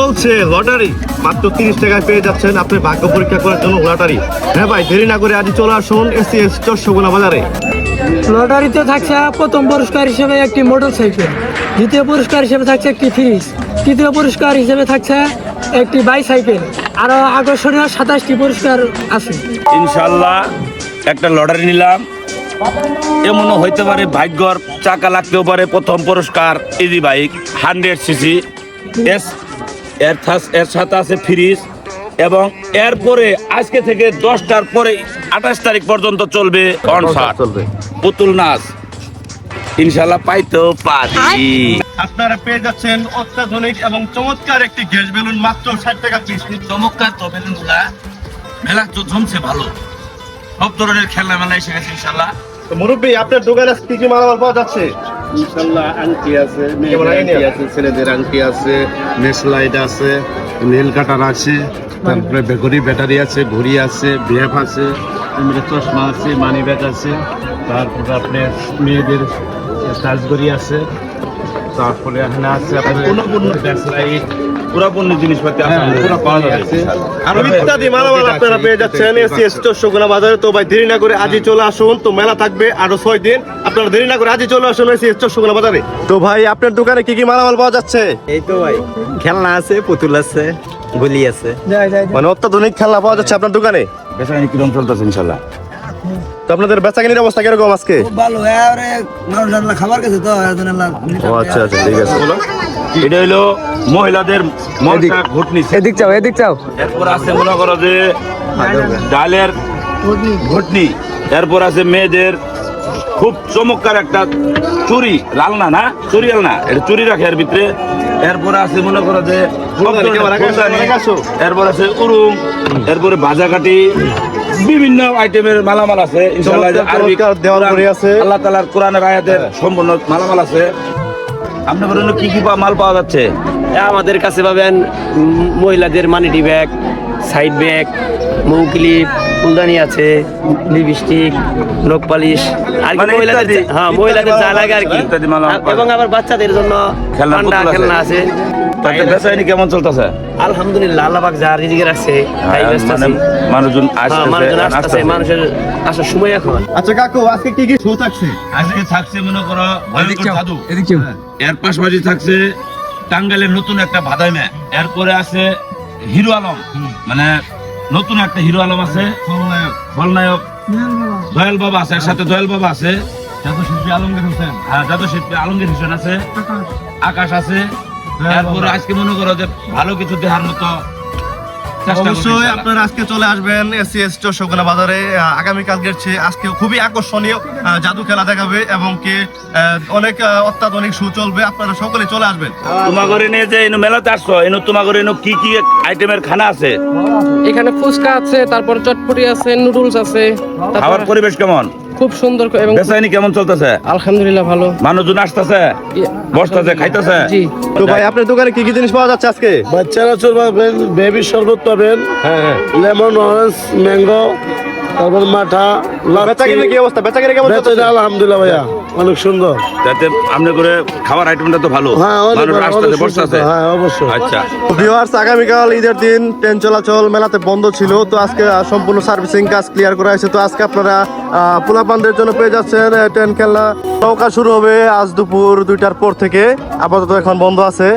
চলছে লটারি, মাত্র 30 টাকায় পেয়ে যাচ্ছেন আপনি ভাগ্য পরীক্ষা করার জন্য লটারি। হ্যাঁ ভাই, দেরি না করে আজই চলে আসুন এসিএস চরসগুনা বাজারে। লটারিতে থাকছে প্রথম পুরস্কার হিসেবে একটি মোটরসাইকেল, দ্বিতীয় পুরস্কার হিসেবে থাকছে একটি ফ্রিজ, তৃতীয় পুরস্কার হিসেবে থাকছে একটি বাইসাইকেল। আরো আকর্ষণীয় 27টি পুরস্কার আছে। ইনশাল্লাহ একটা লটারি নিলাম, এমনও হইতে পারে ভাগ্যর চাকা লাগতেও পারে। প্রথম পুরস্কার ইজি বাইক 100cc, এর সাথে আছে ফ্রিজ, এবং এরপরে আজকে থেকে 10টার পরে 28 তারিখ পর্যন্ত চলবে কনসার্ট, পুতুল নাচ। ইনশাল্লাহ পাইতেও পারি। আপনারা পেয়ে যাচ্ছেন অত্যাধুনিক এবং চমৎকার একটি গ্যাস বেলুন, মাত্র 60 টাকা পিস। চমৎকার তো বেলুনগুলা, মেলা তো জমছে ভালো, সব ধরনের খেলনা মেলা এসে গেছে ইনশাল্লাহ। তো মুরব্বী, আপনার দোকানে কি কি মালামাল পাওয়া যাচ্ছে? ইনশাল্লাহ আংটি আছে, মেয়েদের আংটি আছে, ছেলেদের আংটি আছে, নেসলাইট আছে, নেল কাটার আছে, তারপরে বেগুনি ব্যাটারি আছে, ঘড়ি আছে, ব্যাপ আছে, চশমা আছে, মানি ব্যাগ আছে, তারপরে আপনার মেয়েদের সাজগড়ি আছে, তারপরে এখানে আছে আপনার নেসলাইট, পুরাপূর্ণ জিনিসপাতি পাওয়া যাবে। আর ইত্যাদি মালামাল আপনারা পেয়ে যাচ্ছেন এসিএস চরসগুনা বাজারে। তো ভাই দেরি না করে আজই চলে আসুন, তো মেলা থাকবে আরো 6 দিন। আপনারা দেরি না করে আজই চলে আসুন এসিএস চরসগুনা বাজারে। তো ভাই আপনার দোকানে কি কি মালামাল পাওয়া যাচ্ছে? এই তো ভাই, খেলনা আছে, পুতুল আছে, গলি আছে। মানে অত্যাধুনিক খেলনা পাওয়া যাচ্ছে আপনার দোকানে। বেচারানি কিরম চলতেছে ইনশাল্লাহ? তো আপনাদের বেচাকেনির অবস্থা কিরকম আজকে? ভালো, মানুষ খাবার গেছে তো। ও আচ্ছা আচ্ছা, ঠিক আছে। এটা হইলো মহিলাদের মনসা ঘুটনি। এদিক চাও, এদিক চাও। এরপর আছে মনে করো যে ডালের ঘুটনি। এরপর আছে মেয়েদের খুব চমৎকার একটা চুরি, লালনা না, চুরি আলনা, এটা চুরি রাখে এর ভিতরে। এরপর আছে মনে করো যে এরপর আছে উরুম, এরপরে ভাজাকাটি, বিভিন্ন আইটেমের মালামাল আছে ইনশাআল্লাহ। আরবি দেওয়াল করে আছে, আল্লাহ তাআলার কোরআনের আয়াতের সম্পূর্ণ মালামাল আছে। আপনার কি কি মাল পাওয়া যাচ্ছে? আমাদের কাছে পাবেন মহিলাদের মানিটি ব্যাগ, সাইড ব্যাগ, মৌ ক্লিপ, ফুলদানি আছে, লিপস্টিক, নখ পালিশ, আর কি মানে মহিলাদের, ইত্যাদি, হ্যাঁ মহিলাদের যা লাগে আর কি, ইত্যাদি মালামাল পাওয়া এবং আবার বাচ্চাদের জন্য খেলনা ঠান্ডা পুতুল আছে। খেলনা আছে। তাতে বেচাইনি কেমন চলতেছে? আলহামদুলিল্লাহ, আল্লাহ পাক যা রিজিকে রাখছে তাই ব্যস্ত আছি। মানুষজন মানুষজন আসতেছে, মানুষের আসার সময় এখন। আচ্ছা কাকু, আজকে কি কি শো থাকছে? আজকে থাকছে মনে করো ভয়ঙ্কর জাদু, এর পাশাপাশি থাকছে টাঙ্গাইলের নতুন একটা ভাদাইমে, এরপরে আছে হিরো আলম, মানে নতুন একটা হিরো আলম আছে, খলনায়ক দয়াল বাবা আছে, এর সাথে দয়াল বাবা আছে, জাদুশিল্পী আলমগীর হোসেন, হ্যাঁ জাদুশিল্পী আলমগীর হোসেন আছে, আকাশ আছে। এরপরে আজকে মনে করো যে ভালো কিছু দেখার মতো চেষ্টা করছি অবশ্যই ইনশাআল্লাহ। আপনারা আজকে চলে আসবেন এসিএস চরসগুনা বাজারে। আগামীকালকের চেয়ে আজকে খুবই আকর্ষণীয় জাদু খেলা দেখাবে এবং কি অনেক অত্যাধুনিক শো চলবে। আপনারা সকলে চলে আসবেন। তোমাগরে নিয়ে যে এনো মেলাতে আসছো, এনো তোমাগরে এনো কি কি আইটেমের খানা আছে? এখানে ফুচকা আছে, তারপর চটপটি আছে, নুডলস আছে। খাবার পরিবেশ কেমন? খুব সুন্দর এবং বেচাইনি কেমন চলতেছে? আলহামদুলিল্লাহ ভালো। মানুষজন আসতেছে, বসতেছে, খাইতেছে? জি। তো ভাই আপনার দোকানে কি কি জিনিস পাওয়া যাচ্ছে আজকে? বাচ্চারা পাবেন, বেবি শরবত পাবেন, লেমন, অরেঞ্জ, ম্যাঙ্গো, তারপর মাঠা, বেচাকেনির কি অবস্থা? বেচাকেনি কেমন চলছে? আলহামদুলিল্লাহ ভাইয়া, অনেক সুন্দর। যাতে আপনি করে খাবার আইটেমটা তো ভালো, হ্যাঁ, অনেক মানুষ ভালো, আসতেছে, অনেক বসতেছে। সুন্দর। হ্যাঁ, অবশ্যই। আচ্ছা, ভিউয়ার্স, আগামীকাল ঈদের দিন ট্রেন চলাচল মেলাতে বন্ধ ছিল, তো আজকে সম্পূর্ণ সার্ভিসিং কাজ ক্লিয়ার করা হয়েছে। তো আজকে আপনারা পোলাপানদের জন্য পেয়ে যাচ্ছেন ট্রেন খেলা। নৌকা শুরু হবে আজ দুপুর 2টার পর থেকে, আপাতত এখন বন্ধ আছে।